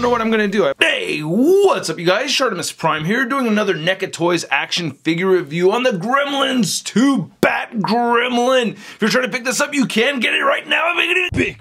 know what I'm gonna do. Hey, what's up you guys? ShartimusPrime here, doing another NECA Toys action figure review on the Gremlins 2 Bat Gremlin. If you're trying to pick this up, you can get it right now. Big.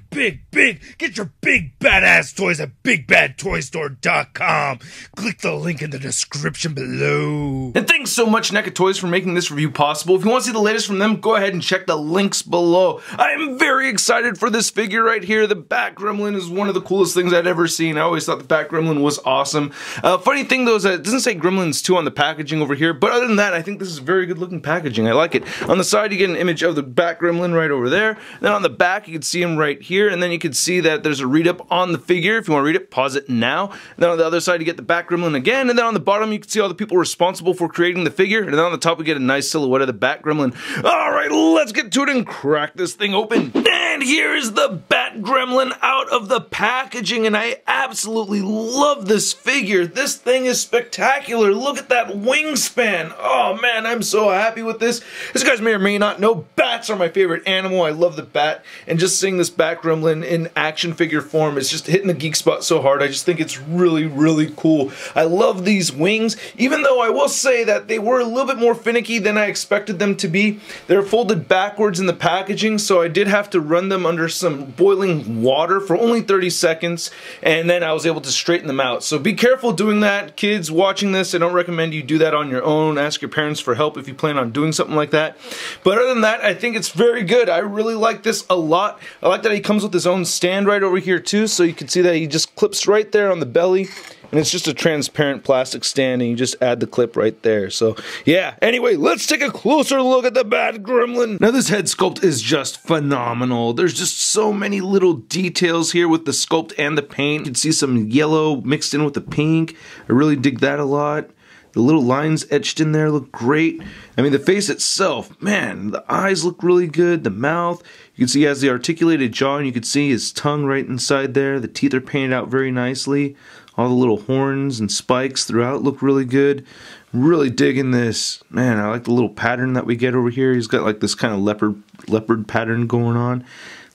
Get your big badass toys at BigBadToyStore.com. Click the link in the description below. And thanks so much NECA Toys for making this review possible. If you want to see the latest from them, go ahead and check the links below. I am very excited for this figure right here. The Bat Gremlin is one of the coolest things I'd ever seen. I always thought the Bat Gremlin was awesome. Funny thing though is that it doesn't say Gremlins 2 on the packaging over here, but other than that, I think this is very good looking packaging. I like it. On the side, you get an image of the Bat Gremlin right over there. Then on the back, you can see him right here, and then you can see that there's a read-up on the figure. If you want to read it, pause it now. And then on the other side, you get the Bat Gremlin again, and then on the bottom, you can see all the people responsible for creating the figure, and then on the top, we get a nice silhouette of the Bat Gremlin. Alright, let's get to it and crack this thing open. And here's the Bat Gremlin out of the packaging, and I absolutely love this figure. This thing is spectacular. Look at that wingspan. Oh man, I'm so happy with this. As you guys may or may not know, bats are my favorite animal. I love the bat, and just seeing this Bat Gremlin in action figure form is just hitting the geek spot so hard. I just think it's really cool. I love these wings, even though I will say that they were a little bit more finicky than I expected them to be. They're folded backwards in the packaging, so I did have to run them under some boiling water for only 30 seconds, and then I was able to straighten them out. So be careful doing that. Kids watching this, I don't recommend you do that on your own. Ask your parents for help if you plan on doing something like that. But other than that, I think it's very good. I really like this a lot. I like that he comes with his own stand right over here too, so you can see that he just clips right there on the belly. And it's just a transparent plastic stand, and you just add the clip right there. So, yeah. Anyway, let's take a closer look at the Bat Gremlin. Now, this head sculpt is just phenomenal. There's just so many little details here with the sculpt and the paint. You can see some yellow mixed in with the pink. I really dig that a lot. The little lines etched in there look great. I mean, the face itself, man, the eyes look really good. The mouth, you can see he has the articulated jaw, and you can see his tongue right inside there. The teeth are painted out very nicely. All the little horns and spikes throughout look really good. Really digging this. Man, I like the little pattern that we get over here. He's got like this kind of leopard pattern going on.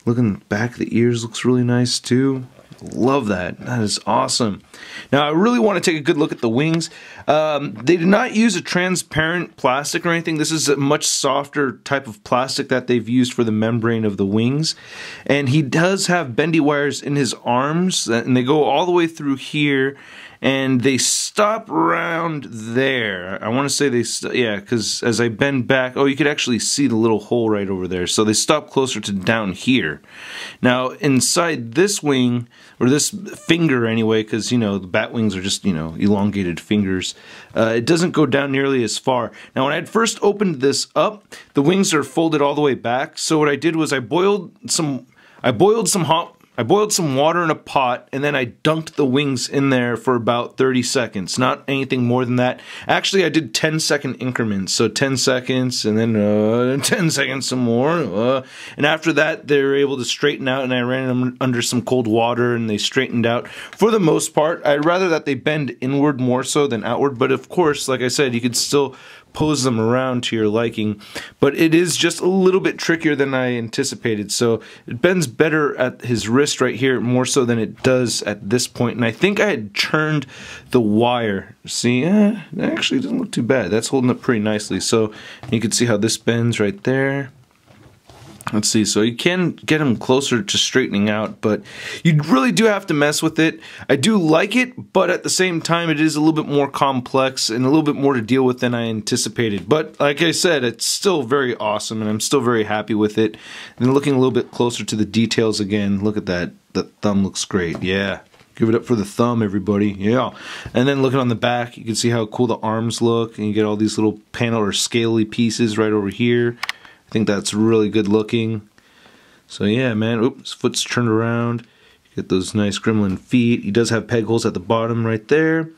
Looking back, the ears looks really nice too. Love that. That is awesome. Now, I really want to take a good look at the wings. They did not use a transparent plastic or anything. This is a much softer type of plastic that they've used for the membrane of the wings. And he does have bendy wires in his arms, and they go all the way through here, and they stop around there. I want to say yeah, because as I bend back, oh, you could actually see the little hole right over there. So they stop closer to down here. Now, inside this wing, or this finger anyway, because, you know, the bat wings are just, you know, elongated fingers, it doesn't go down nearly as far. Now, when I had first opened this up, the wings are folded all the way back. So what I did was I boiled some water in a pot, and then I dunked the wings in there for about 30 seconds. Not anything more than that. Actually, I did 10-second increments. So 10 seconds, and then 10 seconds some more. And after that, they were able to straighten out, and I ran them under some cold water, and they straightened out. For the most part, I'd rather that they bend inward more so than outward. But of course, like I said, you could still pose them around to your liking, but it is just a little bit trickier than I anticipated. So it bends better at his wrist right here, more so than it does at this point. And I think I had churned the wire. See, it actually doesn't look too bad. That's holding up pretty nicely. So you can see how this bends right there. Let's see, so you can get them closer to straightening out, but you really do have to mess with it. I do like it, but at the same time, it is a little bit more complex and a little bit more to deal with than I anticipated. But like I said, it's still very awesome, and I'm still very happy with it. And looking a little bit closer to the details again, look at that. The thumb looks great, yeah. Give it up for the thumb, everybody. Yeah. And then looking on the back, you can see how cool the arms look, and you get all these little panel or scaly pieces right over here. I think that's really good looking. So yeah, man. Oops, his foot's turned around. You get those nice Gremlin feet. He does have peg holes at the bottom right there.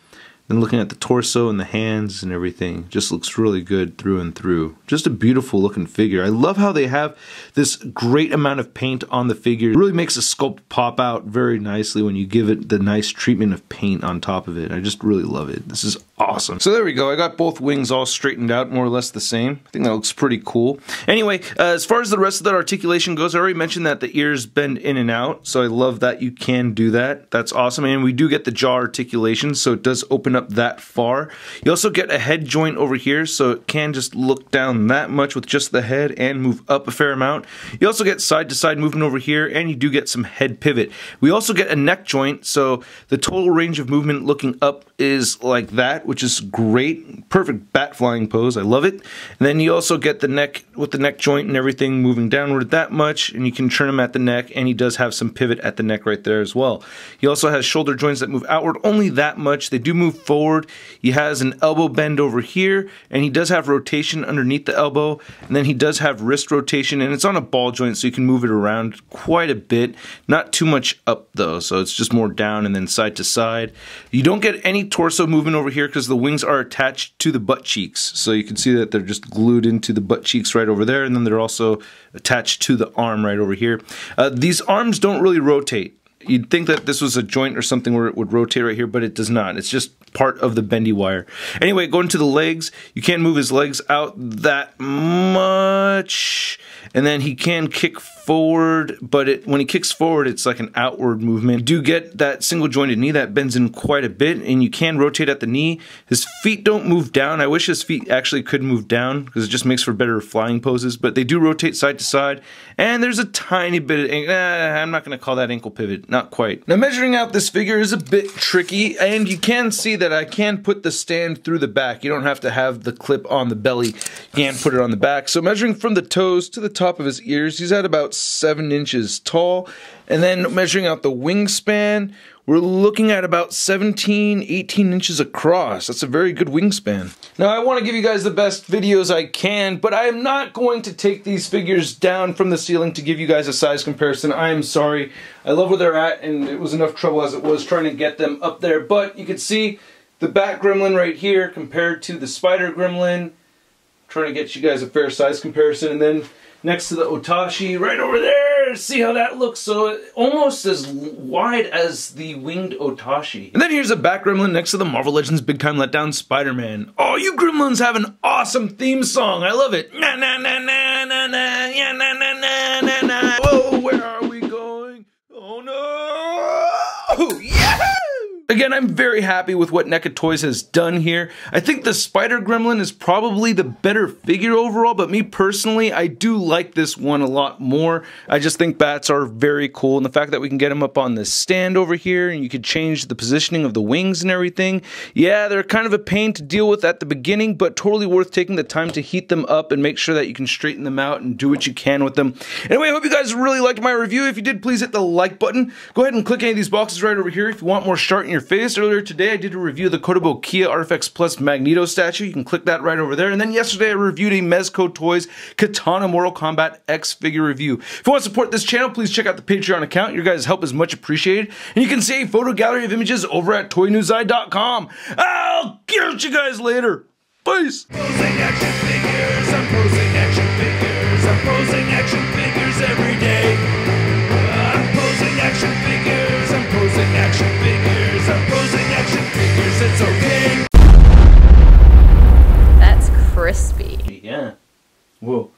Then looking at the torso and the hands and everything, just looks really good through and through. Just a beautiful looking figure. I love how they have this great amount of paint on the figure. It really makes the sculpt pop out very nicely when you give it the nice treatment of paint on top of it. I just really love it. This is awesome. So there we go. I got both wings all straightened out, more or less the same. I think that looks pretty cool. Anyway, as far as the rest of that articulation goes, I already mentioned that the ears bend in and out, so I love that you can do that. That's awesome. And we do get the jaw articulation, so it does open up that far. You also get a head joint over here, so it can just look down that much with just the head and move up a fair amount. You also get side to side movement over here, and you do get some head pivot. We also get a neck joint, so the total range of movement looking up is like that, which is great. Perfect bat flying pose. I love it. And then you also get the neck with the neck joint and everything moving downward that much, and you can turn him at the neck, and he does have some pivot at the neck right there as well. He also has shoulder joints that move outward only that much. They do move forward. He has an elbow bend over here, and he does have rotation underneath the elbow, and then he does have wrist rotation, and it's on a ball joint, so you can move it around quite a bit. Not too much up though, so it's just more down and then side to side. You don't get any torso movement over here because the wings are attached to the butt cheeks, so you can see that they're just glued into the butt cheeks right over there, and then they're also attached to the arm right over here. These arms don't really rotate. You'd think that this was a joint or something where it would rotate right here, but it does not. It's just part of the bendy wire. Anyway, going to the legs, you can't move his legs out that much, and then he can kick forward, but when he kicks forward, it's like an outward movement. You do get that single jointed knee that bends in quite a bit, and you can rotate at the knee. His feet don't move down. I wish his feet actually could move down because it just makes for better flying poses, but they do rotate side to side, and there's a tiny bit of, I'm not going to call that ankle pivot, not quite. Now measuring out this figure is a bit tricky, and you can see that I can put the stand through the back. You don't have to have the clip on the belly. You can put it on the back. So measuring from the toes to the top of his ears, he's at about 7 inches tall, and then measuring out the wingspan, we're looking at about 17, 18 inches across. That's a very good wingspan. Now I want to give you guys the best videos I can, but I am not going to take these figures down from the ceiling to give you guys a size comparison. I am sorry. I love where they're at, and it was enough trouble as it was trying to get them up there, but you can see the Bat Gremlin right here compared to the Spider Gremlin. I'm trying to get you guys a fair size comparison, and then next to the Otashi right over there, see how that looks? So almost as wide as the winged Otashi. And then here's a Bat Gremlin next to the Marvel Legends Big Time Letdown Spider-Man. Oh, you Gremlins have an awesome theme song. I love it. Na na na na na na, yeah, na na na na na. Oh, where are we going? Oh no! Yahoo! Again, I'm very happy with what NECA Toys has done here. I think the Spider Gremlin is probably the better figure overall, but me personally, I do like this one a lot more. I just think bats are very cool, and the fact that we can get them up on this stand over here, and you could change the positioning of the wings and everything. Yeah, they're kind of a pain to deal with at the beginning, but totally worth taking the time to heat them up and make sure that you can straighten them out and do what you can with them. Anyway, I hope you guys really liked my review. If you did, please hit the like button. Go ahead and click any of these boxes right over here if you want more Shart in your face. Earlier today I did a review of the Kotobu Kia Artifacts Plus Magneto statue. You can click that right over there. And then yesterday I reviewed a Mezco Toys Katana Mortal Kombat X figure review. If you want to support this channel, please check out the Patreon account. Your guys' help is much appreciated. And you can see a photo gallery of images over at toynewseye.com. I'll catch you guys later. Peace. Posing action figures, I'm posing action figures, I'm posing action figures every day. I'm posing action figures, I'm posing action figures, I'm posing action figures, it's okay. That's crispy. Yeah. Whoa.